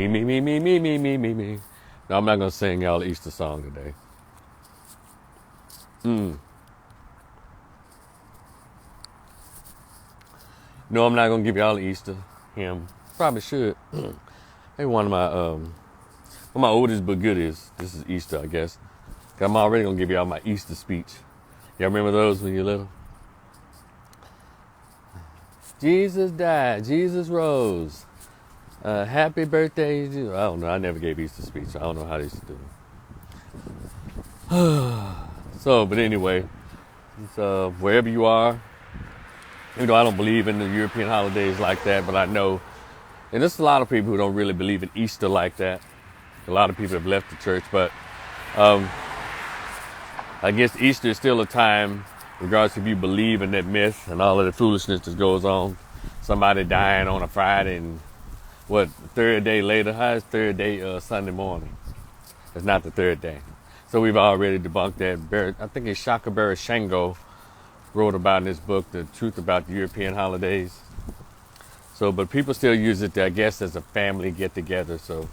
Me, me, me, me, me, me, me, me, me. No, I'm not going to sing y'all the Easter song today. No, I'm not going to give y'all the Easter hymn. Probably should. Maybe one of my oldest but goodies. This is Easter, I guess. I'm already going to give y'all my Easter speech. Y'all remember those when you were little? Jesus died. Jesus rose. Happy birthday. Jesus. I don't know. I never gave Easter speech. I don't know how they used to do it. So, but anyway, wherever you are, even though I don't believe in the European holidays like that, but I know, and there's a lot of people who don't really believe in Easter like that. A lot of people have left the church, but I guess Easter is still a time, regardless if you believe in that myth and all of the foolishness that goes on. Somebody dying on a Friday and third day later? How is third day Sunday morning? It's not the third day. So we've already debunked that. I think it's Shakabera Shango wrote about in his book, The Truth About the European Holidays. So, but people still use it, I guess, as a family get-together. So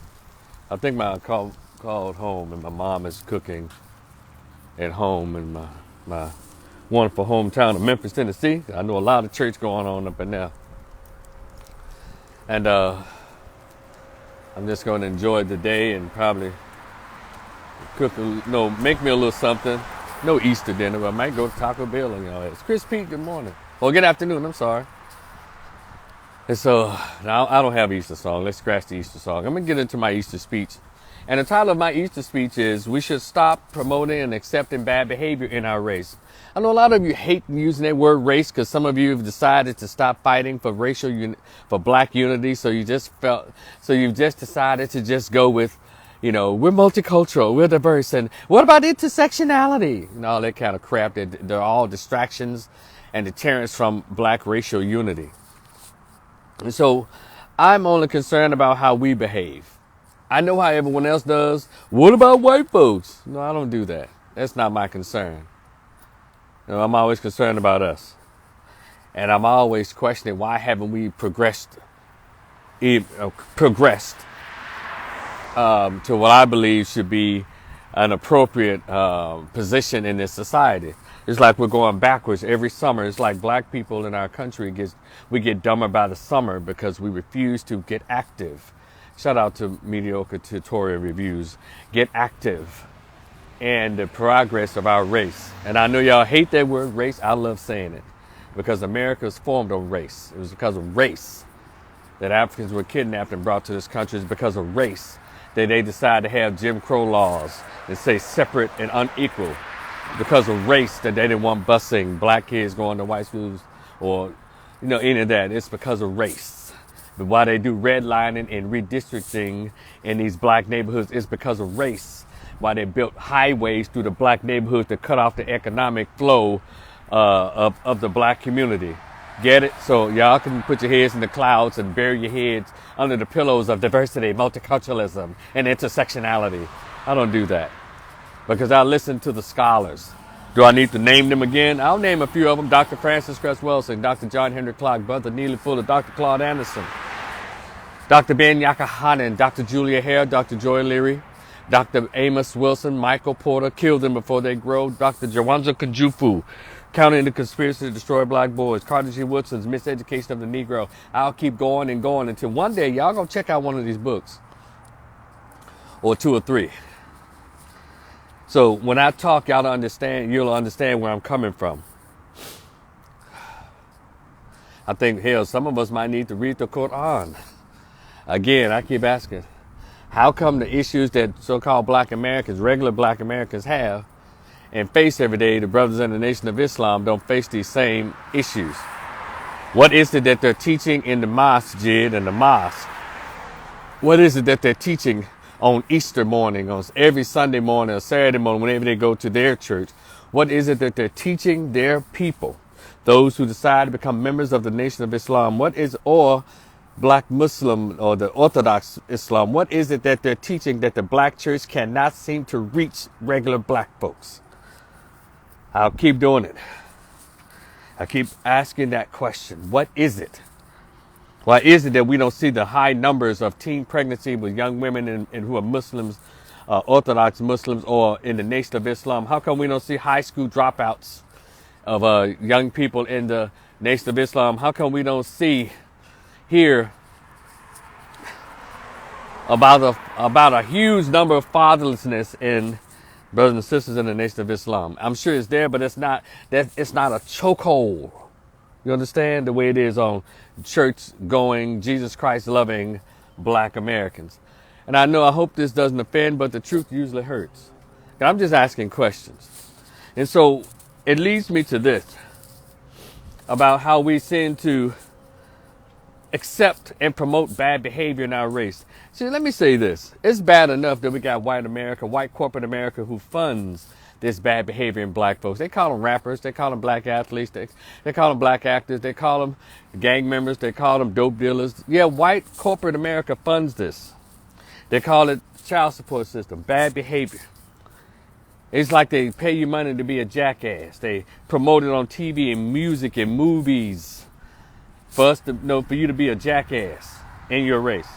I think I called home and my mom is cooking at home in my wonderful hometown of Memphis, Tennessee. I know a lot of church going on up in there. And I'm just going to enjoy the day and probably make me a little something. No Easter dinner, but I might go to Taco Bell and it's Chris Pete, good morning. Well, good afternoon, I'm sorry. And so, now I don't have an Easter song. Let's scratch the Easter song. I'm going to get into my Easter speech. And the title of my Easter speech is, We Should Stop Promoting and Accepting Bad Behavior in Our Race. I know a lot of you hate using that word race because some of you have decided to stop fighting for for black unity. So you've just decided to just go with, we're multicultural, we're diverse. And what about intersectionality? And all that kind of crap. They're all distractions and deterrents from black racial unity. And so I'm only concerned about how we behave. I know how everyone else does. What about white folks? No, I don't do that. That's not my concern. I'm always concerned about us. And I'm always questioning, why haven't we progressed to what I believe should be an appropriate position in this society. It's like we're going backwards every summer. It's like black people in our country we get dumber by the summer because we refuse to get active. Shout out to Mediocre Tutorial Reviews. Get active in the progress of our race. And I know y'all hate that word race. I love saying it because America is formed on race. It was because of race that Africans were kidnapped and brought to this country. It's because of race that they decided to have Jim Crow laws and say separate and unequal. Because of race that they didn't want busing black kids going to white schools or, any of that. It's because of race. But why they do redlining and redistricting in these black neighborhoods is because of race. Why they built highways through the black neighborhoods to cut off the economic flow of the black community. Get it? So y'all can put your heads in the clouds and bury your heads under the pillows of diversity, multiculturalism, and intersectionality. I don't do that because I listen to the scholars. Do I need to name them again? I'll name a few of them. Dr. Francis Cress Welsing, Dr. John Henry Clark, Brother Neely Fuller, Dr. Claude Anderson, Dr. Ben Yakahanan, Dr. Julia Hare, Dr. Joy Leary, Dr. Amos Wilson, Michael Porter, Kill Them Before They Grow, Dr. Jawanja Kajufu, Counting the Conspiracy to Destroy Black Boys, Carter G. Woodson's Miseducation of the Negro. I'll keep going and going until one day y'all gonna check out one of these books. Or two or three. So when I talk, you'll understand where I'm coming from. I think, some of us might need to read the Quran. Again, I keep asking, how come the issues that so-called black Americans, regular black Americans have and face every day, the brothers in the Nation of Islam don't face these same issues? What is it that they're teaching in the masjid and the mosque? What is it that they're teaching on Easter morning, on every Sunday morning or Saturday morning, whenever they go to their church? What is it that they're teaching their people, those who decide to become members of the Nation of Islam? Or black Muslim or the Orthodox Islam, what is it that they're teaching that the black church cannot seem to reach regular black folks? I'll keep doing it. I keep asking that question. What is it? Why is it that we don't see the high numbers of teen pregnancy with young women and who are Muslims, Orthodox Muslims, or in the Nation of Islam? How come we don't see high school dropouts of young people in the Nation of Islam? How come we don't hear about a huge number of fatherlessness in brothers and sisters in the Nation of Islam? I'm sure it's there, but it's not a chokehold. You understand the way it is on church-going, Jesus Christ-loving Black Americans. And I hope this doesn't offend, but the truth usually hurts. And I'm just asking questions. And so it leads me to this, about how we tend to accept and promote bad behavior in our race. See, let me say this. It's bad enough that we got white America, white corporate America, who funds this bad behavior in black folks. They call them rappers. They call them black athletes. They call them black actors. They call them gang members. They call them dope dealers. Yeah, white corporate America funds this. They call it child support system, bad behavior. It's like they pay you money to be a jackass. They promote it on TV and music and movies for you to be a jackass in your race,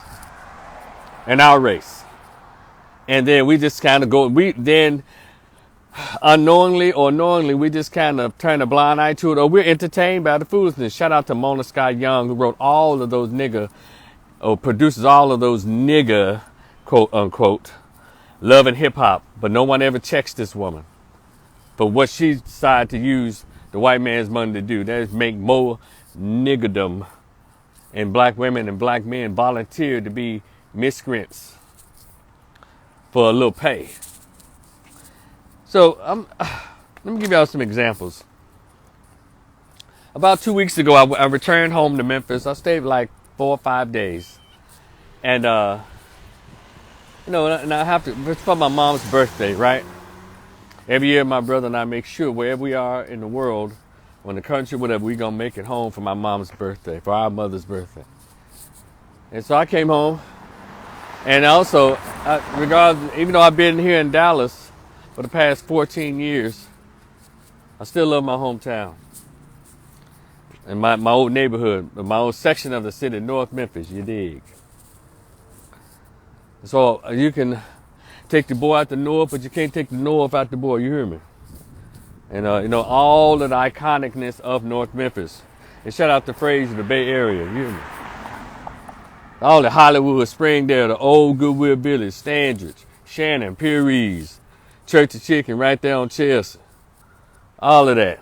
in our race. And then we just kind of go, unknowingly or knowingly, we just kind of turn a blind eye to it, or we're entertained by the foolishness. Shout out to Mona Scott Young, who wrote all of those produces all of those nigga, quote unquote, love and hip hop. But no one ever checks this woman for what she decided to use the white man's money to do. That is make more niggerdom, and black women and black men volunteer to be miscreants for a little pay. So let me give y'all some examples. About 2 weeks ago, I returned home to Memphis. I stayed like 4 or 5 days. And, and I have to, it's for my mom's birthday, right? Every year, my brother and I make sure wherever we are in the world, or in the country, whatever, we're going to make it home for my mom's birthday, for our mother's birthday. And so I came home. And also, even though I've been here in Dallas for the past 14 years, I still love my hometown and my old neighborhood, my old section of the city, North Memphis, you dig. So you can take the boy out the north, but you can't take the north out the boy, you hear me? And all of the iconicness of North Memphis. And shout out to Fraser, the Bay Area, you hear me? All the Hollywood, Springdale, the old Goodwill Village, Standridge, Shannon, Peary's, Church of Chicken right there on Chelsea. All of that.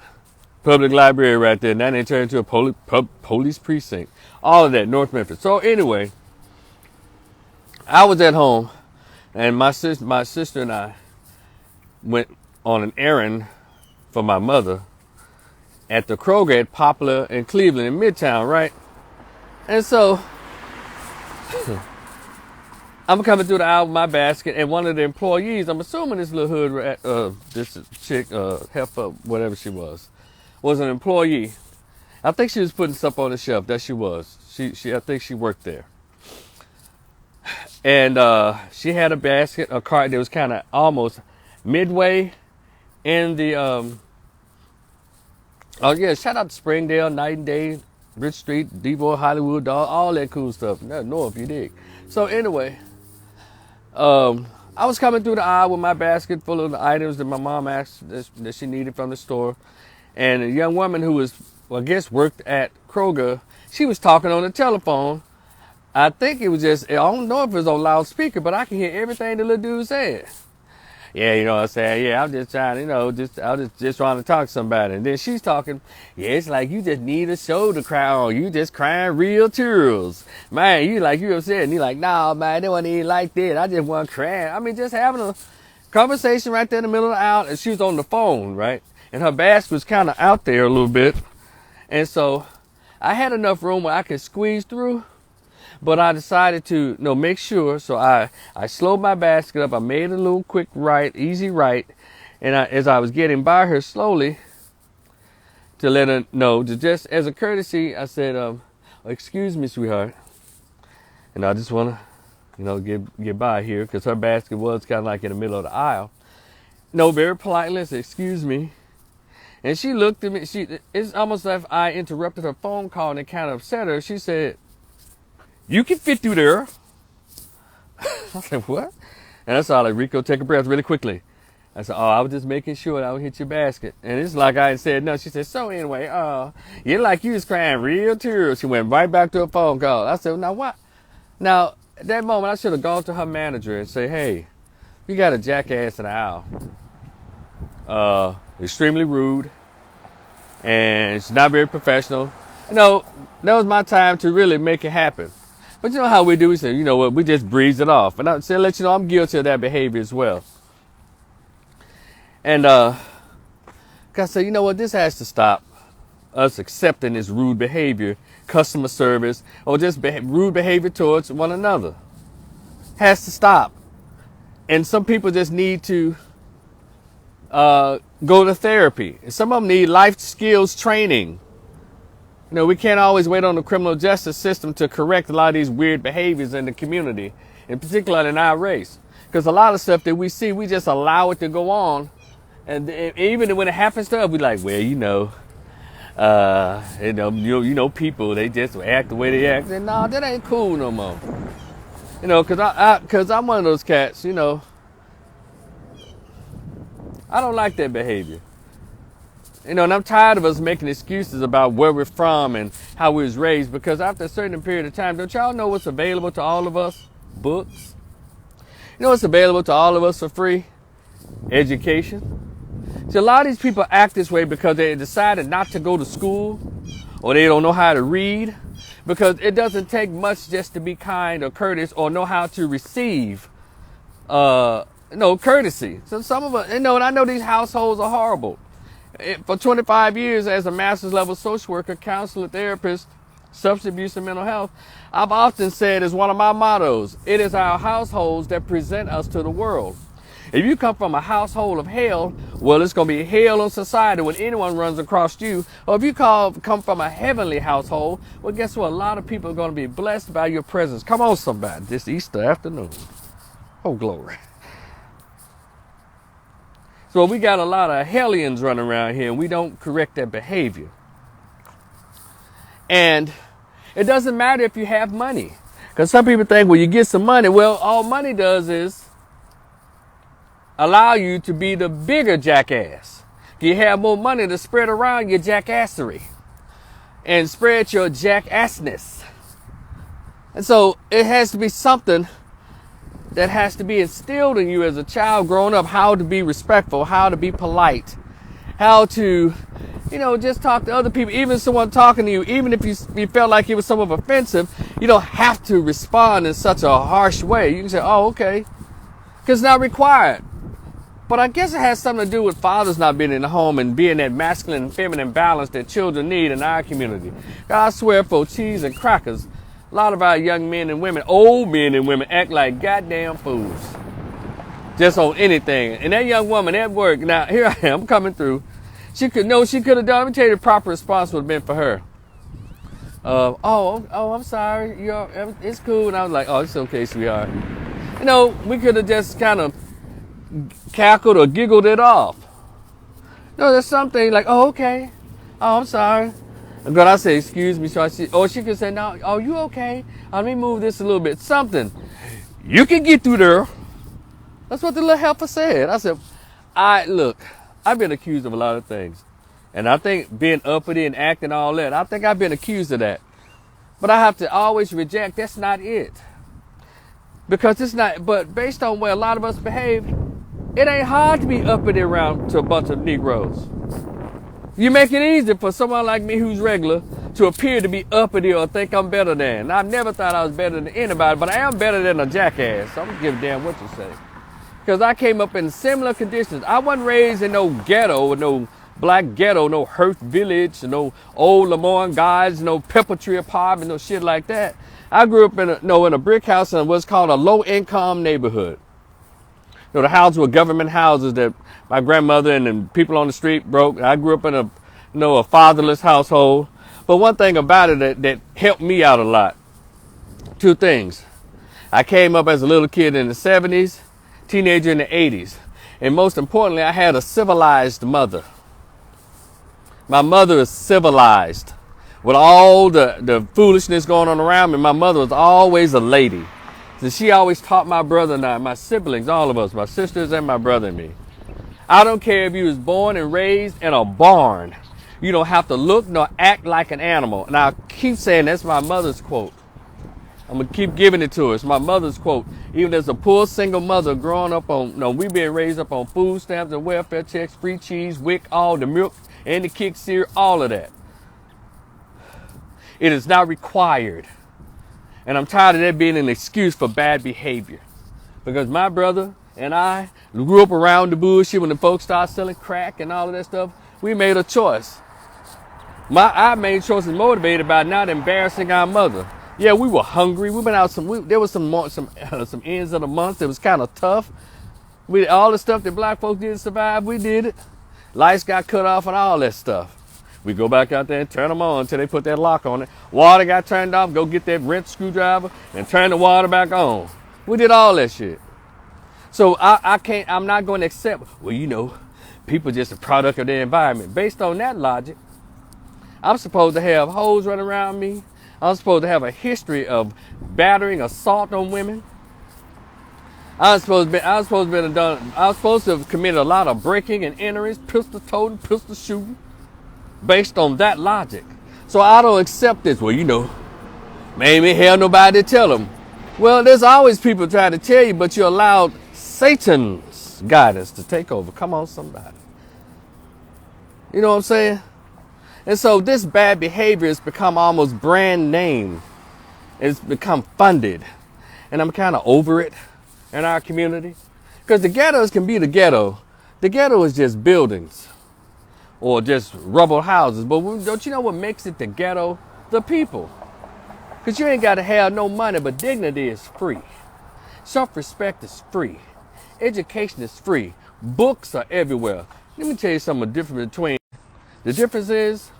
Public library right there. Now they turned into a police precinct. All of that, North Memphis. So anyway, I was at home, and my sister and I went on an errand for my mother at the Kroger at Poplar in Cleveland in Midtown, right? And so I'm coming through the aisle with my basket, and one of the employees, I'm assuming this little hood, this chick, heifer, whatever she was an employee. I think she was putting stuff on the shelf. That she was. I think she worked there. And she had a cart that was kind of almost midway in the, shout out to Springdale, Night and Day, Rich Street, Devon, Hollywood, all that cool stuff. North, you dig. So anyway, I was coming through the aisle with my basket full of the items that my mom asked that she needed from the store. And a young woman who worked at Kroger, she was talking on the telephone. I think it was I don't know if it was on loudspeaker, but I can hear everything the little dude said. Yeah, you know what I'm saying? Yeah, I'm just trying, I was just trying to talk to somebody. And then she's talking, yeah, it's like you just need a shoulder cry on. You just crying real tears. Man, you upset. And he like, nah, man, they wasn't even like that. I just wasn't crying. I mean, just having a conversation right there in the middle of the aisle. And she was on the phone, right? And her basket was kind of out there a little bit. And so I had enough room where I could squeeze through. But I decided to make sure. So I slowed my basket up. I made a little quick right, easy right. And as I was getting by her slowly, to let her know, just as a courtesy, I said, excuse me, sweetheart. And I just want to, get by here, because her basket was kind of like in the middle of the aisle. Very politely, I said, excuse me. And she looked at me. It's almost like I interrupted her phone call, and it kind of upset her. She said, You can fit through there. I said, what? And I saw like, Rico, take a breath really quickly. I said, oh, I was just making sure that I would hit your basket. And it's like I ain't said no. She said, so anyway, you like you was crying real tears. She went right back to a phone call. I said, now what? Now, at that moment, I should have gone to her manager and say, hey, we got a jackass in the aisle. Extremely rude. And she's not very professional. You know, that was my time to really make it happen. But you know how we do? We say, you know what, we just breeze it off. And I said, let you know, I'm guilty of that behavior as well. And I said, you know what, this has to stop. Us accepting this rude behavior, customer service, or just rude behavior towards one another. Has to stop. And some people just need to go to therapy. And some of them need life skills training. You know, we can't always wait on the criminal justice system to correct a lot of these weird behaviors in the community, in particular in our race. Because a lot of stuff that we see, we just allow it to go on. And even when it happens to us, we like, well, you know, people, they just act the way they act. And no, that ain't cool no more. You know, cause I'm one of those cats, you know, I don't like that behavior. You know, and I'm tired of us making excuses about where we're from and how we was raised, because after a certain period of time, don't y'all know what's available to all of us? Books. You know what's available to all of us for free? Education. See, a lot of these people act this way because they decided not to go to school, or they don't know how to read, because it doesn't take much just to be kind or courteous or know how to receive, courtesy. So some of us, and I know these households are horrible. For 25 years as a master's level social worker, counselor, therapist, substance abuse and mental health, I've often said as one of my mottos, it is our households that present us to the world. If you come from a household of hell, well, it's going to be hell on society when anyone runs across you. Or if you come from a heavenly household, well, guess what? A lot of people are going to be blessed by your presence. Come on, somebody, this Easter afternoon. Oh, glory. So we got a lot of hellions running around here, and we don't correct their behavior. And it doesn't matter if you have money. Because some people think, well, you get some money. Well, all money does is allow you to be the bigger jackass. You have more money to spread around your jackassery and spread your jackassness. And so it has to be something that has to be instilled in you as a child growing up, how to be respectful, how to be polite, how to, just talk to other people. Even someone talking to you, even if you felt like it was somewhat offensive, you don't have to respond in such a harsh way. You can say, oh, okay, because it's not required. But I guess it has something to do with fathers not being in the home and being that masculine and feminine balance that children need in our community. I swear, for cheese and crackers, a lot of our young men and women, old men and women, act like goddamn fools. Just on anything. And that young woman at work, now here I am coming through. She could have done. Let me tell you, the proper response would have been for her. I'm sorry. It's cool. And I was like, oh, it's okay, sweetheart. We could have just kind of cackled or giggled it off. No, there's something like, oh, okay. Oh, I'm sorry. And then I say, excuse me. She could say, no, oh, you okay? Let me move this a little bit. Something. You can get through there. That's what the little helper said. I said, look, I've been accused of a lot of things. And I think being uppity and acting all that, I think I've been accused of that. But I have to always reject, that's not it. Because it's not, but based on where a lot of us behave, it ain't hard to be uppity around to a bunch of Negroes. You make it easy for someone like me who's regular to appear to be uppity or think I'm better than. I've never thought I was better than anybody, but I am better than a jackass. So I'm going to give a damn what you say. Because I came up in similar conditions. I wasn't raised in no ghetto, no black ghetto, no Hurt Village, no old Lemoyne guys, no Pepper Tree apartment, no shit like that. I grew up in a brick house in what's called a low-income neighborhood. The houses were government houses that my grandmother and the people on the street broke. I grew up in a fatherless household. But one thing about it that helped me out a lot, two things. I came up as a little kid in the 70s, teenager in the 80s. And most importantly, I had a civilized mother. My mother is civilized. with all the foolishness going on around me, my mother was always a lady. So she always taught my brother and I, my siblings, all of us, my sisters and my brother and me. I don't care if you was born and raised in a barn. You don't have to look nor act like an animal. And I keep saying that's my mother's quote. I'm going to keep giving it to her. It's my mother's quote. Even as a poor single mother growing up on, we being raised up on food stamps and welfare checks, free cheese, WIC, all the milk and the kick cereal, all of that. It is not required. And I'm tired of that being an excuse for bad behavior. Because my brother and I grew up around the bullshit when the folks started selling crack and all of that stuff. We made a choice. Our main choice is motivated by not embarrassing our mother. Yeah, we were hungry. We've been out there was some ends of the month. It was kind of tough. All the stuff that black folks did to survive, we did it. Lights got cut off and all that stuff. We go back out there and turn them on until they put that lock on it. Water got turned off. Go get that wrench screwdriver and turn the water back on. We did all that shit. So I'm not going to accept, people just a product of their environment. Based on that logic, I'm supposed to have hoes running around me. I'm supposed to have a history of battering, assault on women. I was supposed to have committed a lot of breaking and entering, pistol toting, pistol shooting, based on that logic. So I don't accept this. Maybe hell nobody to tell them. Well, there's always people trying to tell you, but you allowed Satan's guidance to take over. Come on, somebody. You know what I'm saying? And so this bad behavior has become almost brand name. It's become funded. And I'm kind of over it in our community. Because the ghettos can be the ghetto. The ghetto is just buildings or just rubble houses. But don't you know what makes it the ghetto? The people. Because you ain't got to have no money, but dignity is free. Self-respect is free. Education is free. Books are everywhere. Let me tell you something different between. The difference is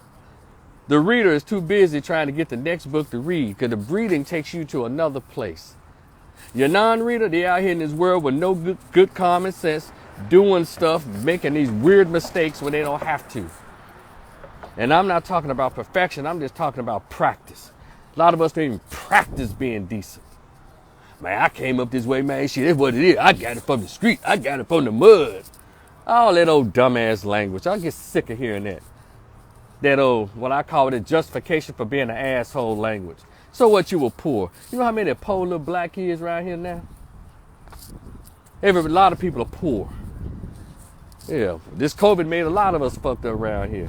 the reader is too busy trying to get the next book to read because the reading takes you to another place. Your non-reader, they out here in this world with no good common sense, doing stuff, making these weird mistakes when they don't have to. And I'm not talking about perfection. I'm just talking about practice. A lot of us don't even practice being decent. Man, I came up this way, man. Shit, that's what it is. I got it from the street. I got it from the mud. All that old dumbass language. I get sick of hearing that. That old, what I call it, a justification for being an asshole language. So what, you were poor? You know how many poor little black kids around here now? A lot of people are poor. Yeah, this COVID made a lot of us fucked up around here.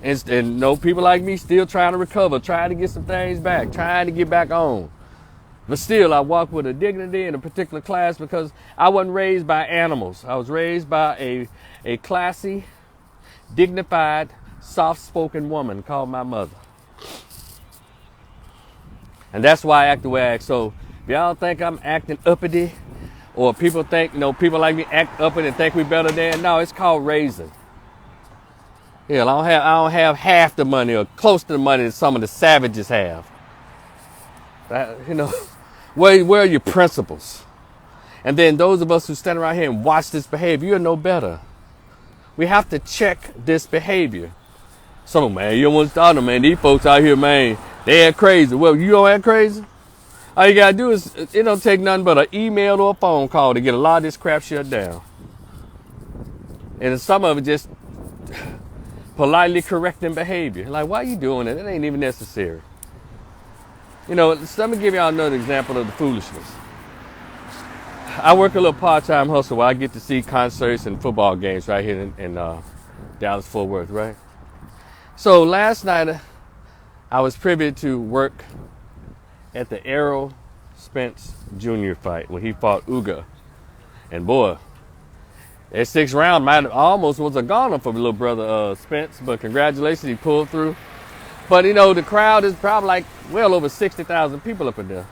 And people like me still trying to recover, trying to get some things back, trying to get back on. But still, I walk with a dignity in a particular class because I wasn't raised by animals. I was raised by a classy, dignified, soft-spoken woman called my mother. And that's why I act the way I act. So if y'all think I'm acting uppity, or people think, people like me act uppity and think we better than, no, it's called raising. Yeah, I don't have half the money or close to the money that some of the savages have. Where are your principles? And then those of us who stand around here and watch this behavior, you'll know better. We have to check this behavior. So, man, you don't want to start them, man. These folks out here, man, they act crazy. Well, you don't act crazy? All you got to do is, it don't take nothing but an email or a phone call to get a lot of this crap shut down. And some of it just politely correcting behavior. Like, why are you doing it? It ain't even necessary. Let me give y'all another example of the foolishness. I work a little part-time hustle where I get to see concerts and football games right here in Dallas-Fort Worth, right? So last night, I was privy to work at the Errol Spence Jr. fight when he fought Uga. And boy, that sixth round almost was a goner for little brother Spence, but congratulations, he pulled through. But the crowd is probably like well over 60,000 people up in there.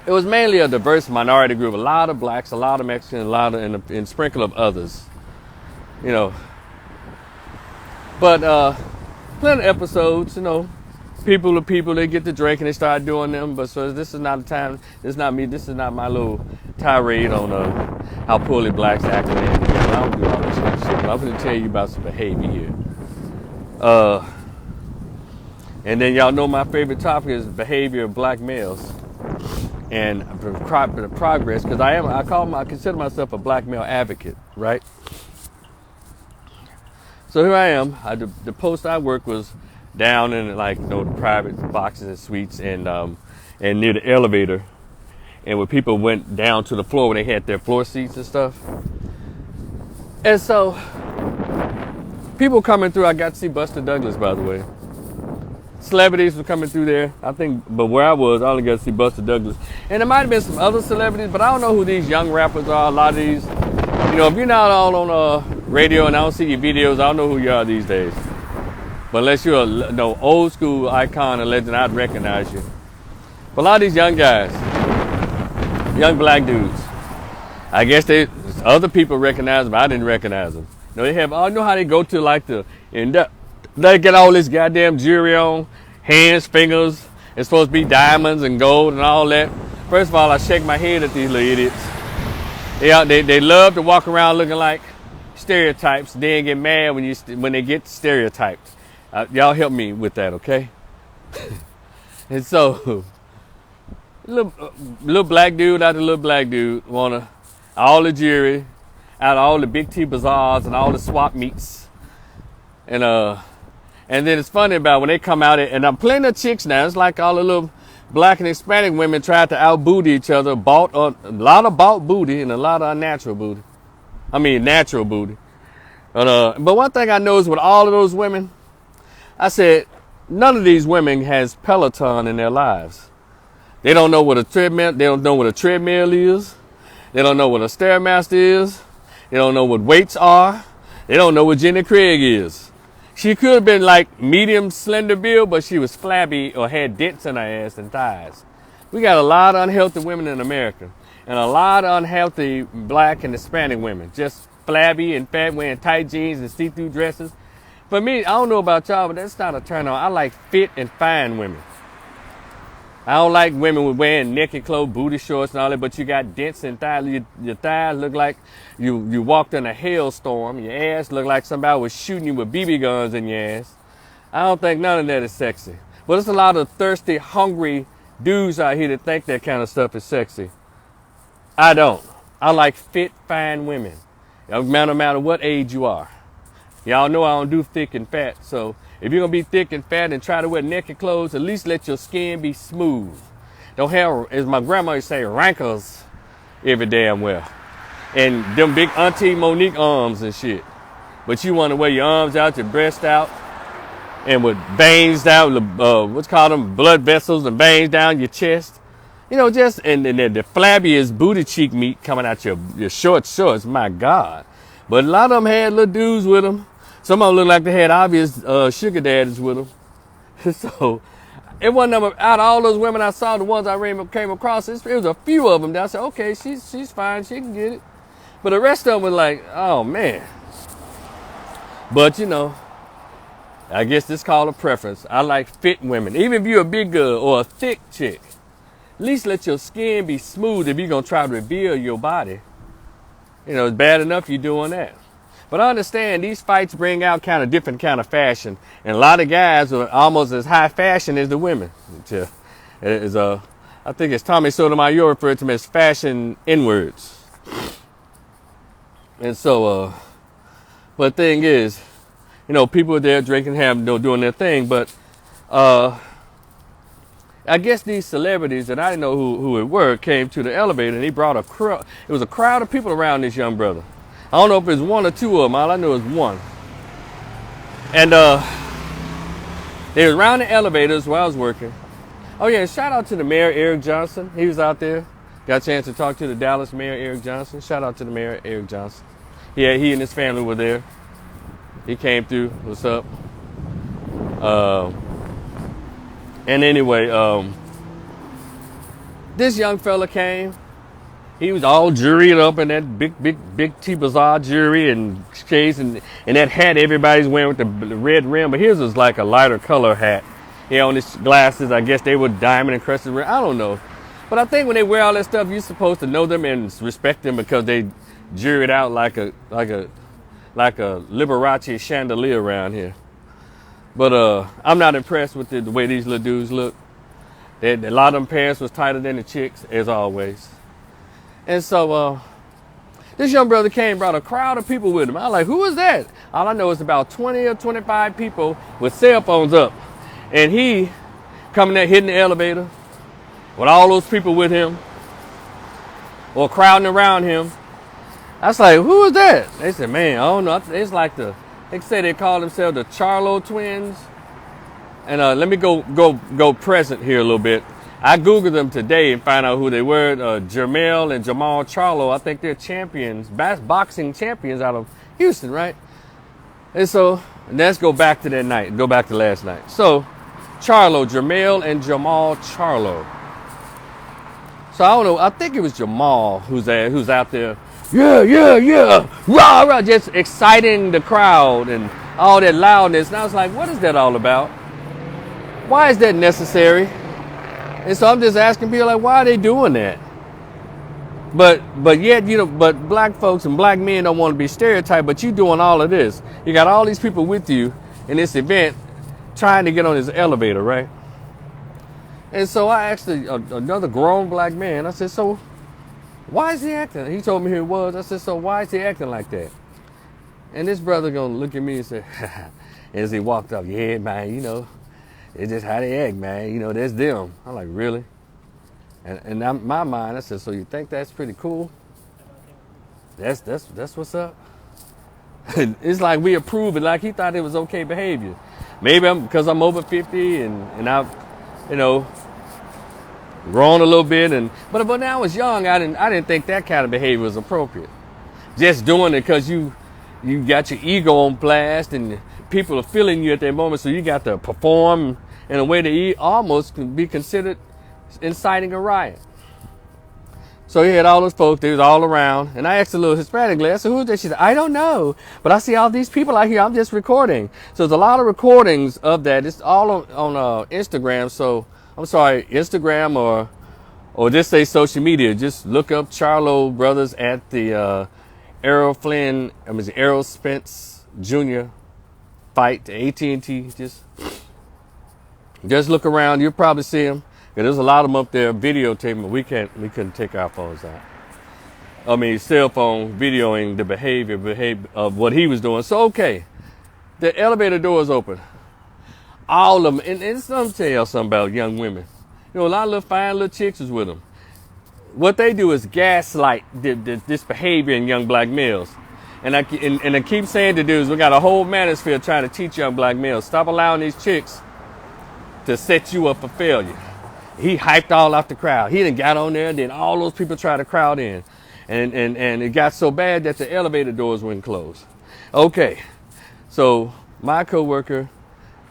It was mainly a diverse minority group, a lot of blacks, a lot of Mexicans, a lot of and a sprinkle of others. But plenty of episodes, people to people, they get to drink and they start doing them. But so this is not the time. This is not me. This is not my little tirade on how poorly blacks act. I don't do all this shit. But I'm going to tell you about some behavior here. Uh, and then y'all know my favorite topic is behavior of black males and the progress, because I consider myself a black male advocate, right? So here I am. The post I worked was down in the private boxes and suites and near the elevator, and where people went down to the floor when they had their floor seats and stuff. And so people coming through. I got to see Buster Douglas, by the way. Celebrities were coming through there, I think, but where I was, I only got to see Buster Douglas. And there might have been some other celebrities, but I don't know who these young rappers are. A lot of these, if you're not all on radio and I don't see your videos, I don't know who you are these days. But unless you're old school icon or legend, I'd recognize you. But a lot of these young guys, young black dudes, I guess other people recognize them, I didn't recognize them. I know how they go to they get all this goddamn jewelry on, hands, fingers. It's supposed to be diamonds and gold and all that. First of all, I shake my head at these little idiots. They love to walk around looking like stereotypes. Then get mad when they get stereotyped. Y'all help me with that, okay? And so, little black dude after little black dude wanna all the jewelry, out of all the Big T bazaars and all the swap meets, and then it's funny about when they come out, and I'm plenty of chicks now. It's like all the little black and Hispanic women tried to out-booty each other. Bought a lot of bought booty and a lot of unnatural booty. I mean, natural booty. But one thing I noticed with all of those women, I said, none of these women has Peloton in their lives. They don't know what a treadmill. They don't know what a treadmill is. They don't know what a Stairmaster is. They don't know what weights are. They don't know what Jenny Craig is. She could have been like medium slender build, but she was flabby or had dents in her ass and thighs. We got a lot of unhealthy women in America, and a lot of unhealthy black and Hispanic women, just flabby and fat, wearing tight jeans and see-through dresses. For me, I don't know about y'all, but that's not a turn on. I like fit and fine women. I don't like women with wearing naked clothes, booty shorts and all that, but you got dents in thighs. Your thighs look like you walked in a hailstorm. Your ass look like somebody was shooting you with BB guns in your ass. I don't think none of that is sexy. But there's a lot of thirsty, hungry dudes out here that think that kind of stuff is sexy. I don't. I like fit, fine women. No matter what age you are. Y'all know I don't do thick and fat, so if you're going to be thick and fat and try to wear naked clothes, at least let your skin be smooth. Don't have, as my grandma used to say, rankles every damn well. And them big Auntie Monique arms and shit. But you want to wear your arms out, your breast out, and with veins down, what's called them, blood vessels and veins down your chest. And the flabbiest booty cheek meat coming out your short shorts, my God. But a lot of them had little dudes with them. Some of them looked like they had obvious sugar daddies with them. So it wasn't out of all those women I saw, the ones I came across, it was a few of them that I said, okay, she's fine, she can get it. But the rest of them was like, oh man. But I guess this called a preference. I like fit women. Even if you're a big girl or a thick chick, at least let your skin be smooth if you're going to try to reveal your body. It's bad enough you're doing that. But I understand these fights bring out kind of different kind of fashion. And a lot of guys are almost as high fashion as the women. I think it's Tommy Sotomayor referred to them as fashion N-words. And so, but the thing is, people are there drinking, doing their thing. But I guess these celebrities that I didn't know who it were came to the elevator, and he brought a crowd. It was a crowd of people around this young brother. I don't know if it's one or two of them. All I know is one. And they was around the elevators where I was working. Oh yeah, shout out to the mayor, Eric Johnson. He was out there. Got a chance to talk to the Dallas mayor, Eric Johnson. Shout out to the mayor, Eric Johnson. Yeah, he and his family were there. He came through. What's up? And anyway, this young fella came. He was all jewelried up in that big T Bazaar jewelry and case and that hat everybody's wearing with the red rim. But his was like a lighter color hat. On his glasses, I guess they were diamond encrusted rim. I don't know. But I think when they wear all that stuff, you're supposed to know them and respect them because they jewelried out like a Liberace chandelier around here. But I'm not impressed with the way these little dudes look. A lot of them pants was tighter than the chicks, as always. And so this young brother came, brought a crowd of people with him. I was like, who is that? All I know is about 20 or 25 people with cell phones up. And he coming there, hitting the elevator with all those people with him or crowding around him. I was like, who is that? They said, man, I don't know. It's like they say they call themselves the Charlo twins. And let me go present here a little bit. I Googled them today and found out who they were. Jermell and Jamal Charlo. I think they're champions, boxing champions out of Houston, right? And so let's go back to that night. Go back to last night. So Charlo, Jermell and Jamal Charlo. So I don't know. I think it was Jamal who's out there. Yeah. Rah, rah, just exciting the crowd and all that loudness. And I was like, what is that all about? Why is that necessary? And so I'm just asking people, like, why are they doing that? But yet, but black folks and black men don't want to be stereotyped, but you doing all of this. You got all these people with you in this event trying to get on this elevator, right? And so I asked another grown black man, I said, so why is he acting? He told me who it was. I said, so why is he acting like that? And this brother gonna look at me and say, as he walked up, yeah, man, it's just how they act, man. That's them. I'm like, really? And in my mind, I said, so you think that's pretty cool? That's what's up? It's like we approve it, like he thought it was okay behavior. Maybe because I'm over 50 and I've, grown a little bit. But when I was young, I didn't think that kind of behavior was appropriate. Just doing it because you got your ego on blast and people are feeling you at that moment, so you got to perform in a way that almost can be considered inciting a riot. So he had all those folks, they was all around, and I asked a little Hispanic lady, I said, who's that? She said, I don't know, but I see all these people out here, I'm just recording. So there's a lot of recordings of that. It's all on Instagram, so I'm sorry, Instagram or just say social media. Just look up Charlo brothers at the Errol Spence Jr. fight, the AT&T. Just look around. You'll probably see them. There's a lot of them up there videotaping, but we couldn't take our phones out. Cell phone videoing the behavior of what he was doing. So, okay, the elevator door is open. All of them, and some tell you something about young women. A lot of little fine little chicks is with them. What they do is gaslight this behavior in young black males. And I keep saying to dudes, we got a whole manosphere trying to teach young black males, stop allowing these chicks to set you up for failure. He hyped all out the crowd. He done got on there, and then all those people tried to crowd in. And it got so bad that the elevator doors wouldn't close. Okay, so my coworker,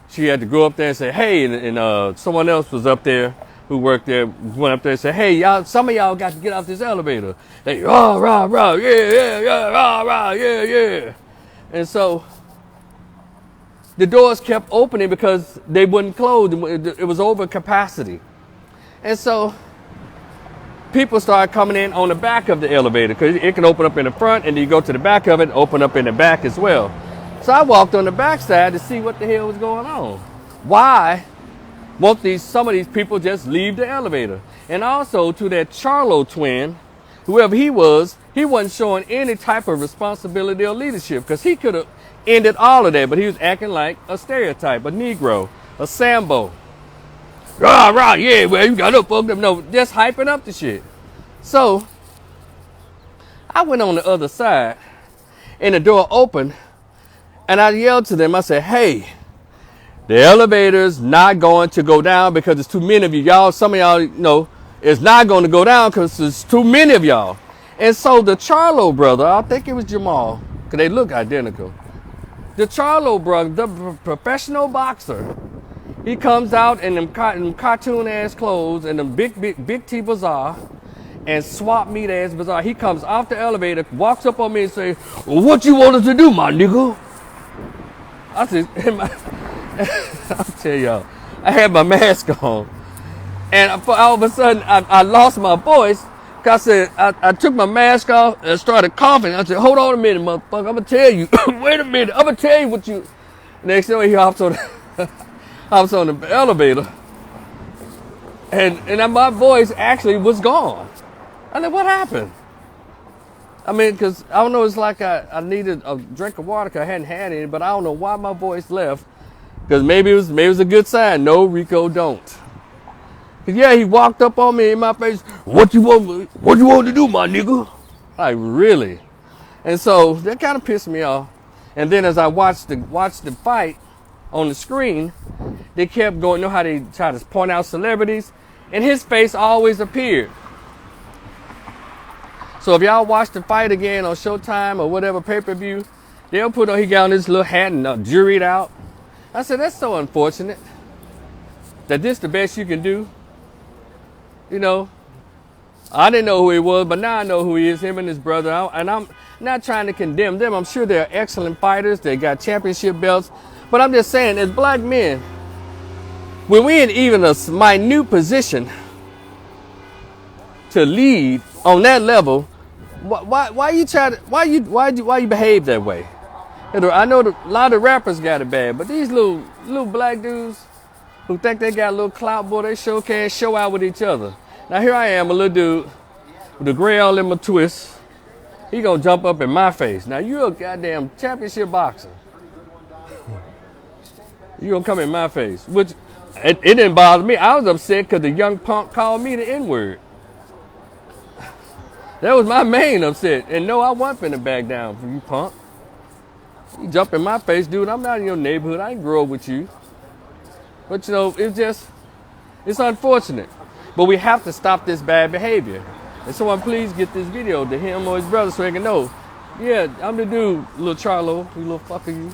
she had to go up there and say, hey, and someone else was up there who worked there, went up there and said, hey, y'all, some of y'all got to get off this elevator. They, rah, rah, rah, yeah, rah, rah, yeah. And so the doors kept opening because they wouldn't close. It was over capacity. And so people started coming in on the back of the elevator because it can open up in the front and then you go to the back of it and open up in the back as well. So I walked on the backside to see what the hell was going on. Why won't some of these people just leave the elevator? And also to that Charlo twin, whoever he wasn't showing any type of responsibility or leadership because he could have ended all of that, but he was acting like a stereotype, a Negro, a Sambo. Rah, rah, yeah, well, you got up, fucked up. No, just hyping up the shit. So I went on the other side and the door opened and I yelled to them. I said, hey, the elevator's not going to go down because there's too many of you. Y'all, some of y'all, it's not going to go down because there's too many of y'all. And so the Charlo brother, I think it was Jamal, because they look identical. The Charlo brother, the professional boxer, he comes out in them cartoon-ass clothes and them big T Bazaar and swap meet ass Bazaar. He comes off the elevator, walks up on me and says, well, what you want us to do, my nigga? I said, I'll tell y'all, I had my mask on. And all of a sudden, I lost my voice because I took my mask off and started coughing. I said, hold on a minute, motherfucker. I'm going to tell you. Wait a minute. I'm going to tell you what you... Next thing he hops on I was on the elevator, and my voice actually was gone. I said, what happened? I mean, because I don't know, it's like I needed a drink of water because I hadn't had any, but I don't know why my voice left. Because maybe it was a good sign. No, Rico, don't. Cause yeah, he walked up on me in my face. What you want to do, my nigga? Like, really? And so that kind of pissed me off. And then as I watched the fight on the screen, they kept going. You know how they try to point out celebrities, and his face always appeared. So if y'all watch the fight again on Showtime or whatever pay-per-view, they'll put on, he got on this little hat and juried out. I said, that's so unfortunate that this the best you can do. You know, I didn't know who he was, but now I know who he is, him and his brother. And I'm not trying to condemn them. I'm sure they're excellent fighters. They got championship belts. But I'm just saying, as black men, when we're in even a minute position to lead on that level, why you behave that way? I know a lot of rappers got it bad, but these little black dudes who think they got a little clout, boy, they sure can show out with each other. Now here I am, a little dude with a gray all in my twist. He gonna jump up in my face. Now you a goddamn championship boxer. You gonna come in my face, which it didn't bother me. I was upset because the young punk called me the N-word. That was my main upset. And no, I wasn't finna back down from you, punk. You jump in my face, dude. I'm not in your neighborhood. I ain't grow up with you. But you know, it's unfortunate. But we have to stop this bad behavior. And someone please get this video to him or his brother so they can know. Yeah, I'm the dude, little Charlo, you little fucker, you.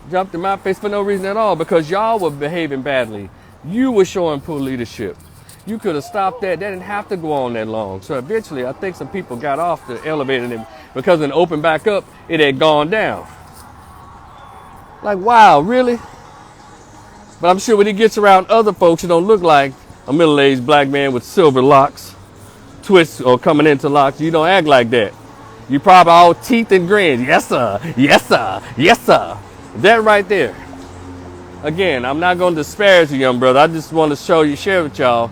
Jumped in my face for no reason at all because y'all were behaving badly. You were showing poor leadership. You could have stopped that. That didn't have to go on that long. So eventually, I think some people got off the elevator and because when it opened back up, it had gone down. Like, wow, really? But I'm sure when he gets around other folks, it don't look like a middle-aged black man with silver locks, twists or coming into locks. You don't act like that. You probably all teeth and grins. Yes, sir. Yes, sir. Yes, sir. That right there. Again, I'm not going to disparage you, young brother. I just want to share with y'all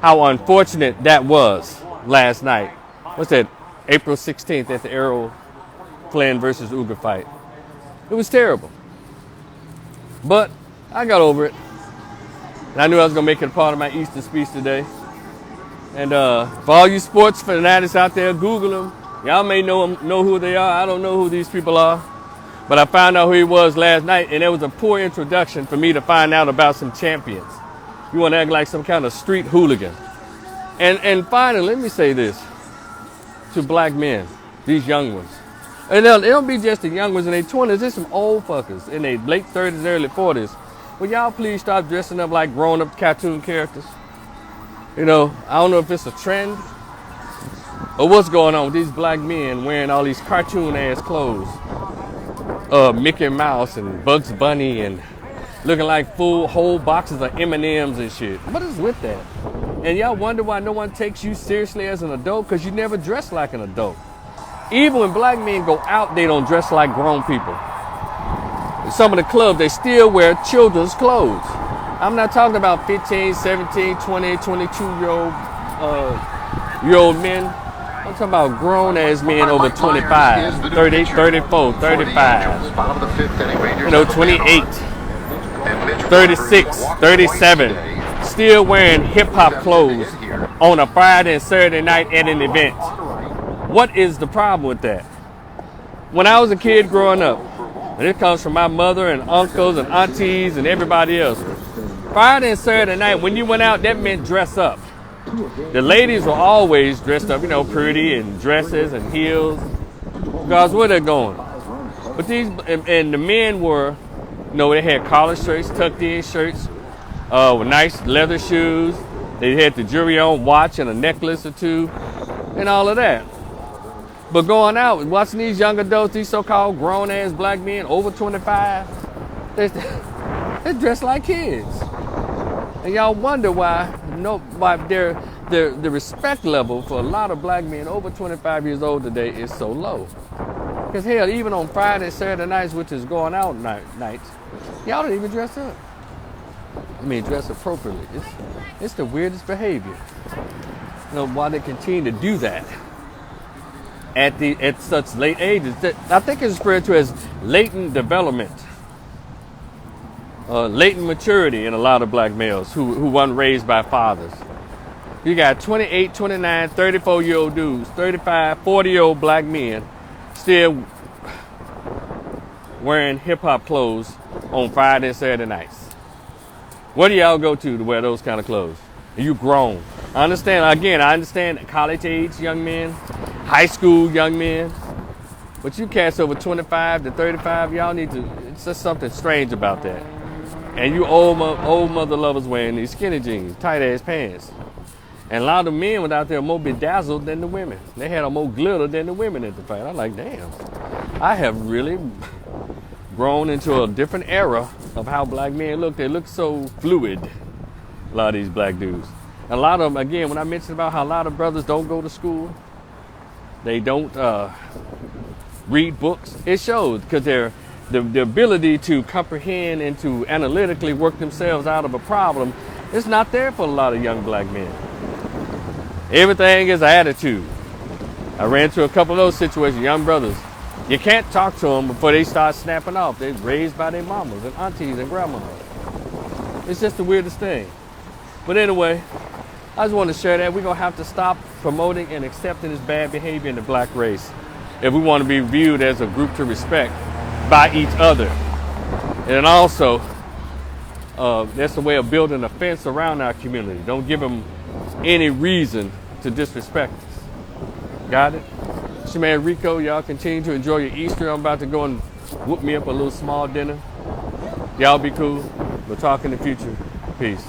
how unfortunate that was last night. What's that? April 16th at the Errol Flynn versus Uga fight. It was terrible. But I got over it. And I knew I was going to make it a part of my Easter speech today. And for all you sports fanatics out there, Google them. Y'all may know who they are. I don't know who these people are. But I found out who he was last night, and it was a poor introduction for me to find out about some champions. You want to act like some kind of street hooligan. And finally, let me say this to black men, these young ones. And it don't be just the young ones in their 20s. There's some old fuckers in their late 30s, early 40s. Will y'all please stop dressing up like grown-up cartoon characters? You know, I don't know if it's a trend or what's going on with these black men wearing all these cartoon-ass clothes. Mickey Mouse and Bugs Bunny and looking like whole boxes of M&Ms and shit. What is with that? And y'all wonder why no one takes you seriously as an adult because you never dress like an adult. Even when black men go out, they don't dress like grown people. Some of the clubs, they still wear children's clothes. I'm not talking about 15, 17, 20, 22-year-old men. I'm talking about grown-ass men over 25, 30, 34, 35, 28, 36, 37, still wearing hip-hop clothes on a Friday and Saturday night at an event. What is the problem with that? When I was a kid growing up, and it comes from my mother and uncles and aunties and everybody else, Friday and Saturday night, when you went out, that meant dress up. The ladies were always dressed up, you know, pretty and dresses and heels. Because where they're going. But and the men were, you know, they had collar shirts, tucked in shirts, with nice leather shoes. They had the jewelry on, watch and a necklace or two, and all of that. But going out, watching these young adults, these so-called grown-ass black men over 25, they dress like kids. And y'all wonder why the respect level for a lot of black men over 25 years old today is so low. Because hell, even on Friday, Saturday nights, which is going out nights, Y'all don't even dress up. I mean, dress appropriately. It's the weirdest behavior. You know, why they continue to do that at such late ages. I think it's referred to as latent development, latent maturity in a lot of black males who weren't raised by fathers. You got 28, 29, 34-year-old dudes, 35, 40-year-old black men still wearing hip-hop clothes on Friday and Saturday nights. Where do y'all go to wear those kind of clothes? You grown. I understand college-age young men, high school young men, but you cats over 25 to 35, y'all need to, it's just something strange about that. And you old mother lovers wearing these skinny jeans, tight-ass pants. And a lot of the men were out there more bedazzled than the women. They had more glitter than the women at the fight. I'm like, damn, I have really grown into a different era of how black men look. They look so fluid, a lot of these black dudes. And a lot of them, again, when I mentioned about how a lot of brothers don't go to school, they don't read books, it shows because the ability to comprehend and to analytically work themselves out of a problem is not there for a lot of young black men. Everything is attitude. I ran into a couple of those situations, young brothers. You can't talk to them before they start snapping off. They're raised by their mamas and aunties and grandmas. It's just the weirdest thing. But anyway, I just want to share that. We're going to have to stop promoting and accepting this bad behavior in the black race if we want to be viewed as a group to respect by each other. And also, that's a way of building a fence around our community. Don't give them any reason to disrespect us. Got it? It's your man Rico. Y'all continue to enjoy your Easter. I'm about to go and whoop me up a little small dinner. Y'all be cool. We'll talk in the future. Peace.